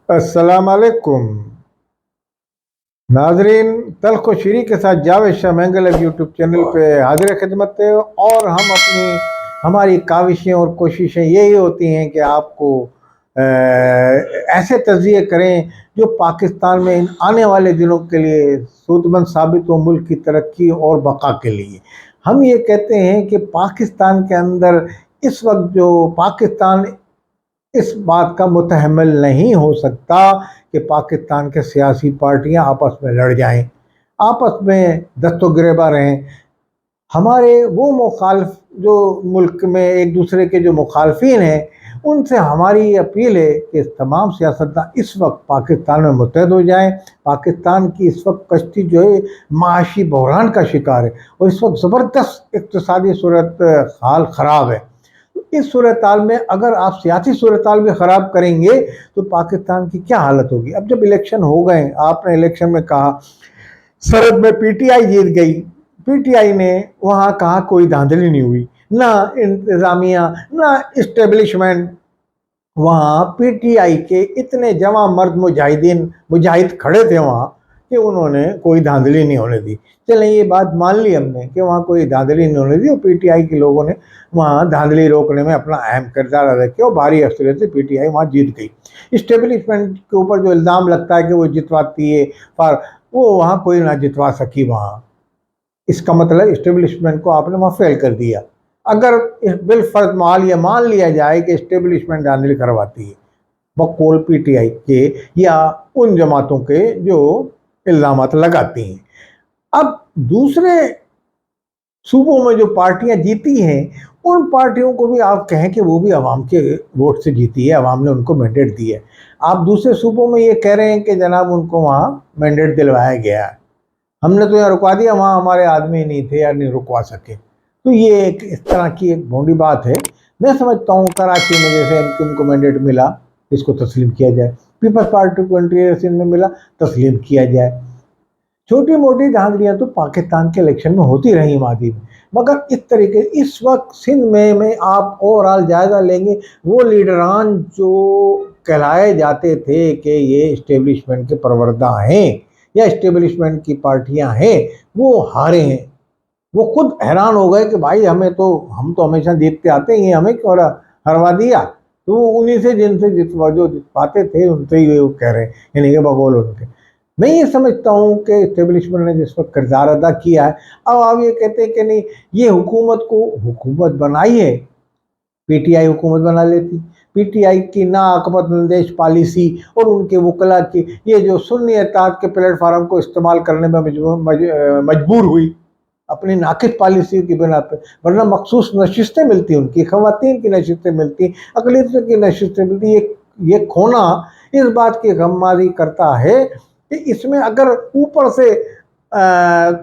السلام علیکم ناظرین، تلخ و شیریں کے ساتھ جاوید شاہ مینگل یوٹیوب چینل پہ حاضر خدمت ہے، اور ہم ہماری کاوشیں اور کوششیں یہی ہوتی ہیں کہ آپ کو ایسے تجزیے کریں جو پاکستان میں آنے والے دنوں کے لیے سود مند ثابت ہو، ملک کی ترقی اور بقا کے لیے۔ ہم یہ کہتے ہیں کہ پاکستان کے اندر اس وقت جو پاکستان اس بات کا متحمل نہیں ہو سکتا کہ پاکستان کے سیاسی پارٹیاں آپس میں لڑ جائیں، آپس میں دست و گریباں رہیں۔ ہمارے وہ مخالف جو ملک میں ایک دوسرے کے جو مخالفین ہیں، ان سے ہماری اپیل ہے کہ تمام سیاستداں اس وقت پاکستان میں متحد ہو جائیں۔ پاکستان کی اس وقت کشتی جو ہے معاشی بحران کا شکار ہے، اور اس وقت زبردست اقتصادی صورت حال خراب ہے۔ اس صورتحال میں اگر آپ سیاسی صورتحال بھی خراب کریں گے تو پاکستان کی کیا حالت ہوگی؟ اب جب الیکشن ہو گئے، آپ نے الیکشن میں کہا سرحد میں پی ٹی آئی جیت گئی، پی ٹی آئی نے وہاں کہا کوئی دھاندلی نہیں ہوئی، نہ انتظامیہ نہ اسٹیبلشمنٹ۔ وہاں پی ٹی آئی کے اتنے جوان مرد مجاہد کھڑے تھے وہاں کہ انہوں نے کوئی دھاندلی نہیں ہونے دی۔ چلیں یہ بات مان لی ہم نے کہ وہاں کوئی دھاندلی نہیں ہونے دی، اور پی ٹی آئی کے لوگوں نے وہاں دھاندلی روکنے میں اپنا اہم کردار ادا کیا، اور بھاری اکثریت سے پی ٹی آئی وہاں جیت گئی۔ اسٹیبلشمنٹ کے اوپر جو الزام لگتا ہے کہ وہ جتواتی ہے، وہ وہاں کوئی نہ جتوا سکی وہاں۔ اس کا مطلب اسٹیبلشمنٹ کو آپ نے وہاں فیل کر دیا۔ اگر بالفرض محال یہ مان لیا جائے کہ اسٹیبلشمنٹ دھاندلی کرواتی ہے بقول پی ٹی آئی کے یا ان جماعتوں کے جو الزامات لگاتی ہیں، اب دوسرے صوبوں میں جو پارٹیاں جیتی ہیں ان پارٹیوں کو بھی آپ کہیں کہ وہ بھی عوام کے ووٹ سے جیتی ہے، عوام نے ان کو مینڈیٹ دی ہے۔ آپ دوسرے صوبوں میں یہ کہہ رہے ہیں کہ جناب ان کو وہاں مینڈیٹ دلوایا گیا ہے، ہم نے تو یہاں رکوا دیا، وہاں ہمارے آدمی نہیں تھے یا نہیں رکوا سکے۔ تو یہ ایک اس طرح کی ایک بھونڈی بات ہے۔ میں سمجھتا ہوں کراچی میں جیسے ایم کیو ایم کو مینڈیٹ ملا، اس کو تسلیم کیا جائے، پیپلز پارٹی کو انٹیریئر سندھ میں ملا، تسلیم کیا جائے۔ چھوٹی موٹی دھاندلیاں تو پاکستان کے الیکشن میں ہوتی رہی ماضی میں، مگر اس طریقے اس وقت سندھ میں آپ اوورال جائزہ لیں گے، وہ لیڈران جو کہلائے جاتے تھے کہ یہ اسٹیبلشمنٹ کے پروردہ ہیں یا اسٹیبلشمنٹ کی پارٹیاں ہیں، وہ ہارے ہیں۔ وہ خود حیران ہو گئے کہ بھائی ہم تو ہمیشہ جیتتے آتے ہیں، ہمیں کیوں ہروا دیا؟ تو وہ انہی سے جن سے جو جتواتے تھے ان سے ہی وہ کہہ رہے ہیں، یعنی کہ بقول ان کے۔ میں یہ سمجھتا ہوں کہ اسٹیبلشمنٹ نے جس وقت کردار ادا کیا ہے، اب آپ یہ کہتے ہیں کہ نہیں یہ حکومت بنائی ہے، پی ٹی آئی حکومت بنا لیتی۔ پی ٹی آئی کی ناعاقبت اندیش پالیسی اور ان کے وکلاء کی یہ جو سنی اتحاد کے پلیٹ فارم کو استعمال کرنے میں مجبور ہوئی اپنی ناقص پالیسی کی بنا پہ، ورنہ مخصوص نشستیں ملتی، ان کی خواتین کی نشستیں ملتی، اقلیتوں کی نشستیں ملتی۔ یہ کھونا اس بات کی غمازی کرتا ہے کہ اس میں اگر اوپر سے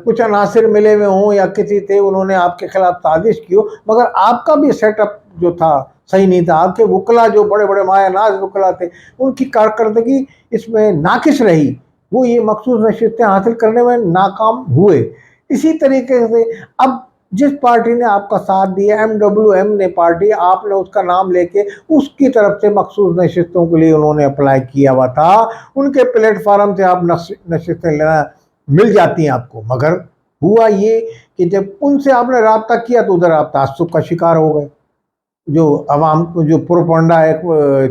کچھ عناصر ملے ہوئے ہوں یا کسی تھے انہوں نے آپ کے خلاف سازش کی ہو، مگر آپ کا بھی سیٹ اپ جو تھا صحیح نہیں تھا، آپ کے وکلاء جو بڑے بڑے مایہ ناز وکلاء تھے ان کی کارکردگی اس میں ناقص رہی، وہ یہ مخصوص نشستیں حاصل کرنے میں ناکام ہوئے۔ اسی طریقے سے اب جس پارٹی نے آپ کا ساتھ دیا، ایم ڈبلیو ایم نے پارٹی، آپ نے اس کا نام لے کے اس کی طرف سے مخصوص نشستوں کے لیے انہوں نے اپلائی کیا ہوا تھا، ان کے پلیٹ فارم سے آپ نشستیں لینا مل جاتی ہیں آپ کو، مگر ہوا یہ کہ جب ان سے آپ نے رابطہ کیا تو ادھر آپ تعصب کا شکار ہو گئے۔ جو عوام کو جو پروپنڈا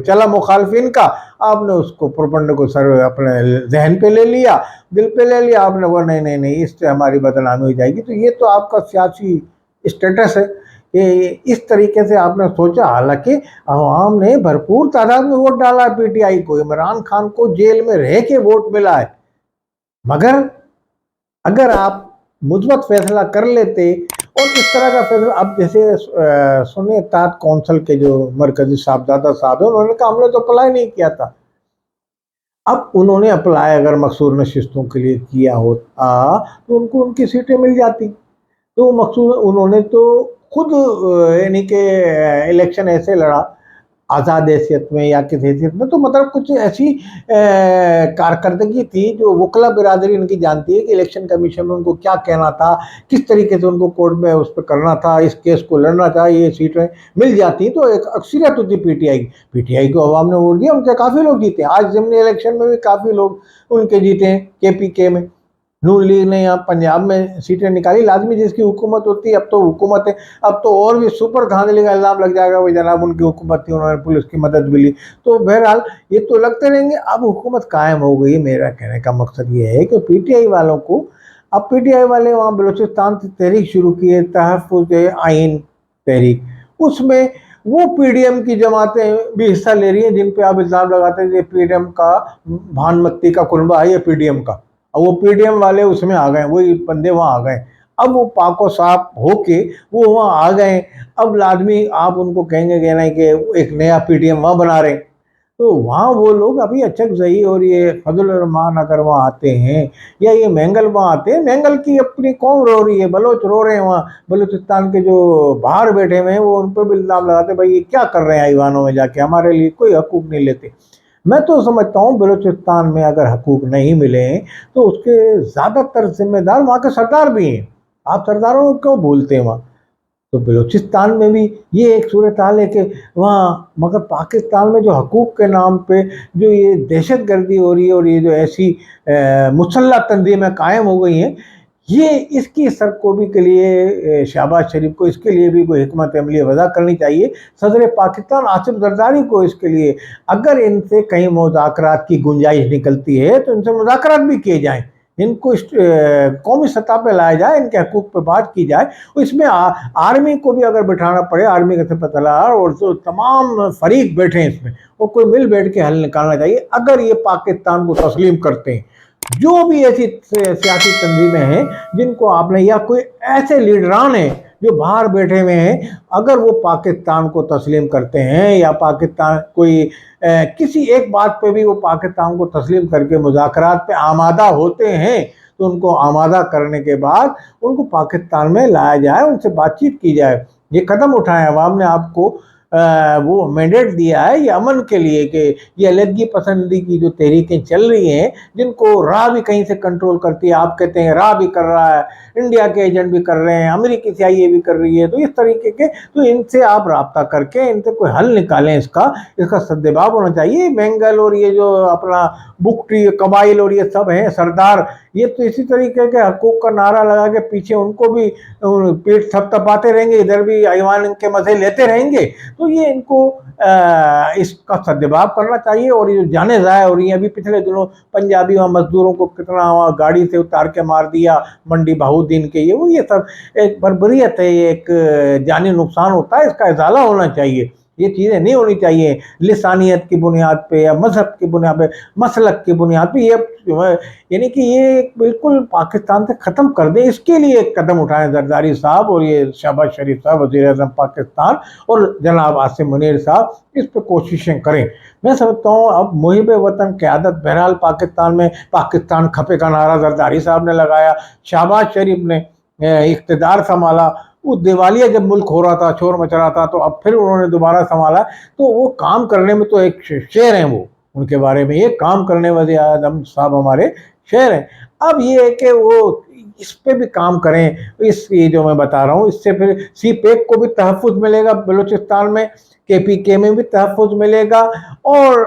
چلا مخالفین کا، آپ نے اس کو پروپنڈا کو سر اپنے ذہن پہ لے لیا، دل پہ لے لیا، آپ نے وہ نہیں اس سے ہماری بدنامی ہو جائے گی۔ تو یہ تو آپ کا سیاسی اسٹیٹس ہے کہ اس طریقے سے آپ نے سوچا، حالانکہ عوام نے بھرپور تعداد میں ووٹ ڈالا ہے پی ٹی آئی کو، عمران خان کو جیل میں رہ کے ووٹ ملا ہے، مگر اگر آپ مثبت فیصلہ کر لیتے اور اس طرح کا فیصلہ، اب جیسے سنی اتحاد کونسل کے جو مرکزی صاحبزادہ صاحب ہیں انہوں نے کہا ہم نے تو اپلائی نہیں کیا تھا۔ اب انہوں نے اپلائی اگر مخصوص نشستوں کے لیے کیا ہوتا تو ان کو ان کی سیٹیں مل جاتی، تو مخصوص انہوں نے تو خود یعنی کہ الیکشن ایسے لڑا۔ आज़ाद हैसियत में या किस हैसियत में, तो मतलब कुछ ऐसी कारकर्दगी थी जो वकला बिरादरी उनकी जानती है कि इलेक्शन कमीशन में उनको क्या कहना था, किस तरीके से उनको कोर्ट में उस पर करना था, इस केस को लड़ना था, ये सीटें मिल जाती तो एक अक्सरियत होती पीटीआई की। पीटीआई को अवाम ने वोट दिया, उनके काफ़ी लोग जीते। आज ज़िमनी इलेक्शन में भी काफ़ी लोग उनके जीते हैं। केपीके में नून लीग ने यहाँ पंजाब में सीटें निकाली, लाजमी जिसकी हुकूमत होती है, अब तो हुकूमत है, अब तो और भी सुपर धांधली का इल्ज़ाम लग जाएगा, वही जनाब उनकी हुकूमत थी, उन्होंने पुलिस की मदद भी ली। तो बहरहाल ये तो लगते रहेंगे। अब हुकूमत कायम हो गई। मेरा कहने का मकसद ये है कि पीटीआई वालों को, अब पीटीआई वाले वहाँ बलूचिस्तान से तहरीक शुरू की है, तहफ़्फ़ुज़ आइन तहरीक, उसमें वो पीडीएम की जमातें भी हिस्सा ले रही हैं, जिन पे आप इल्ज़ाम लगाते हैं कि पीडीएम का भानमत्ती का कुनबा है, ये पीडीएम का। अब वो पीडीएम वाले उसमें आ गए, वही बंदे वहाँ आ गए। अब वो पाको साफ होके वो वहाँ आ गए। अब लाजमी आप उनको कहेंगे कि नहीं कि एक नया पीडीएम वहाँ बना रहे हैं, तो वहाँ वो लोग अभी अचकज़ई और ये फजल रहमान अगर वहाँ आते हैं, या ये मैंगल वहाँ आते हैं, मैंगल की अपनी कौम रो रही है, बलोच रो रहे हैं वहाँ, बलूचिस्तान के जो बाहर बैठे हुए हैं वो उन पर भी इल्ज़ाम लगाते, भाई ये क्या कर रहे हैं ईवानों में जाके, हमारे लिए कोई हकूक़ नहीं लेते। मैं तो समझता हूँ बलूचिस्तान में अगर हकूक़ नहीं मिले तो उसके ज़्यादातर जिम्मेदार वहाँ के सरदार भी हैं। आप सरदारों को क्यों भूलते हैं वहाँ? तो बलूचिस्तान में भी ये एक सूरत हाल है कि वहाँ, मगर पाकिस्तान में जो हकूक़ के नाम पे जो ये दहशत गर्दी हो रही है और ये जो ऐसी मुसल्लह तंजीमें कायम हो गई हैं, ये इसकी सरकोबी के लिए शहबाज शरीफ को इसके लिए भी कोई हिकमत अमली वज़ा करनी चाहिए। सदर पाकिस्तान आसिफ जरदारी को इसके लिए, अगर इनसे कहीं मुज़ाकरात की गुंजाइश निकलती है तो इनसे मुज़ाकरात भी किए जाएँ, इनको कौमी सतह पे लाया जाए, इनके हकूक़ पे बात की जाए। इसमें आर्मी को भी अगर बिठाना पड़े, आर्मी के सलाहकार और जो तमाम फरीक बैठे हैं इसमें, और कोई मिल बैठ के हल निकालना चाहिए। अगर ये पाकिस्तान को तस्लीम करते हैं, जो भी ऐसी सियासी तंजीमें हैं जिनको आपने, या कोई ऐसे लीडरान हैं जो बाहर बैठे हुए हैं, अगर वो पाकिस्तान को तस्लीम करते हैं, या पाकिस्तान कोई किसी एक बात पे भी वो पाकिस्तान को तस्लीम करके मुज़ाकरात पे आमादा होते हैं, तो उनको आमादा करने के बाद उनको पाकिस्तान में लाया जाए, उनसे बातचीत की जाए। ये कदम उठाएं, अवाम ने आपको वो मैंडेट दिया है ये अमन के लिए, कि ये अलहदगी पसंदी की जो तहरीकें चल रही हैं, जिनको राह भी कहीं से कंट्रोल करती है, आप कहते हैं राह भी कर रहा है, इंडिया के एजेंट भी कर रहे हैं, अमेरिकी CIA भी कर रही है, तो इस तरीके के, तो इनसे आप राब्ता करके इनसे कोई हल निकालें। इसका सद्देबाब होना चाहिए। मैंगल और ये जो अपना बुकटी कबाइल और ये सब हैं सरदार, ये तो इसी तरीके के हकूक़ का नारा लगा के पीछे उनको भी पीठ थपथपाते रहेंगे, इधर भी ऐवान के मज़े लेते रहेंगे। तो ये इनको इसका सद्देबाब करना चाहिए। और ये जाने ज़ाया हो रही हैं, अभी पिछले दिनों पंजाबी वहाँ मजदूरों को कितना वहाँ गाड़ी से उतार के मार दिया, मंडी बहाउद्दीन के, ये सब एक बर्बरियत है, ये एक जानी नुकसान होता है, इसका इजाला होना चाहिए। ये चीज़ें नहीं होनी चाहिए लिसानियत की बुनियाद पे या मजहब की बुनियाद पे, मसलक की बुनियाद पे, ये यानी कि ये बिल्कुल पाकिस्तान से ख़त्म कर दे। इसके लिए एक कदम उठाएं जरदारी साहब और ये शहबाज शरीफ साहब वज़ीर-ए-आज़म पाकिस्तान, और जनाब आसिम मुनीर साहब इस पर कोशिशें करें। मैं समझता हूँ अब मुहिब वतन क़यादत बहरहाल पाकिस्तान में, पाकिस्तान खपे का नारा जरदारी साहब ने लगाया, शहबाज शरीफ ने इक़्तिदार संभाला, वो दिवालिया जब मुल्क हो रहा था, शोर मच रहा था, तो अब फिर उन्होंने दोबारा संभाला, तो वो काम करने में तो एक शेर हैं वो, उनके बारे में ये काम करने वाले आज़म साहब हमारे शेर हैं। अब ये है कि वो इस पे भी काम करें, ये जो मैं बता रहा हूँ, इससे फिर CPEC को भी तहफ़्फ़ुज़ मिलेगा बलूचिस्तान में, KPK में भी तहफ़्फ़ुज़ मिलेगा, और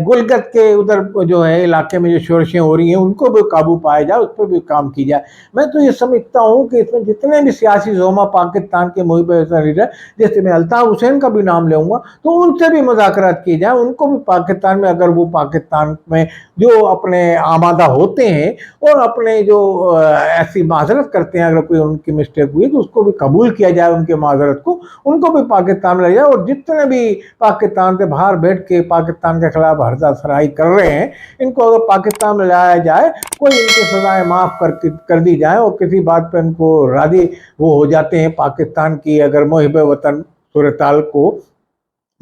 गुलगत के उधर जो है इलाके में जो शोरशें हो रही हैं उनको भी काबू पाया जाए, उस पर भी काम की जाए। मैं तो ये समझता हूँ कि इसमें जितने भी सियासी ज़ोमा पाकिस्तान के मुहिब वतन लीडर, जैसे मैं अल्ताफ़ हुसैन का भी नाम लूँगा, तो उनसे भी मुज़ाकरात की जाए, उनको भी पाकिस्तान में, अगर वो पाकिस्तान में जो अपने आमादा होते हैं और अपने जो ऐसी माज़रत करते हैं, अगर कोई उनकी मिस्टेक हुई तो उसको भी कबूल किया जाए, उनके माज़रत को, उनको भी पाकिस्तान में ले जाए। और जितने भी पाकिस्तान से बाहर बैठ के पाकिस्तान के खिलाफ हर्जा सराई कर रहे हैं, इनको अगर पाकिस्तान में लाया जाए, कोई इनकी सज़ाएं माफ़ कर दी जाए, और किसी बात पर इनको राज़ी वो हो जाते हैं पाकिस्तान की अगर मुहिब वतन सूरत हाल को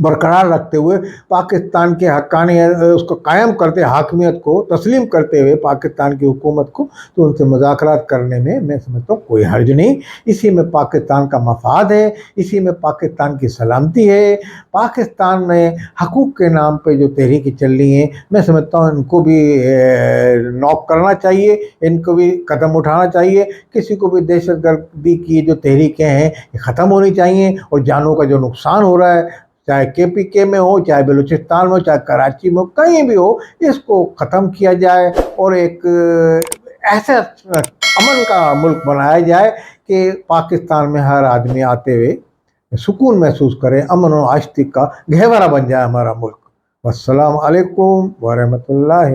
बरकरार रखते हुए पाकिस्तान के हक्कानी उसको कायम करते, हाकमियत को तस्लीम करते हुए पाकिस्तान की हुकूमत को, तो उनसे मुज़ाकरात करने में मैं समझता हूँ कोई हर्ज नहीं। इसी में पाकिस्तान का मफाद है, इसी में पाकिस्तान की सलामती है। पाकिस्तान में हकूक़ के नाम पे जो तहरीकें चल रही हैं, मैं समझता हूँ इनको भी नॉक करना चाहिए, इनको भी कदम उठाना चाहिए। किसी को भी दहशतगर्दी की जो तहरीकें हैं ये ख़त्म होनी चाहिए, और जानों का जो नुकसान हो रहा है, चाहे KPK में हो, चाहे बलूचिस्तान में हो, चाहे कराची में हो, कहीं भी हो, इसको ख़त्म किया जाए और एक ऐसा अमन का मुल्क बनाया जाए कि पाकिस्तान में हर आदमी आते हुए सुकून महसूस करे, अमन और आश्ती का गहवरा बन जाए हमारा मुल्क। वस्सलाम अलैकुम व रहमतुल्लाह।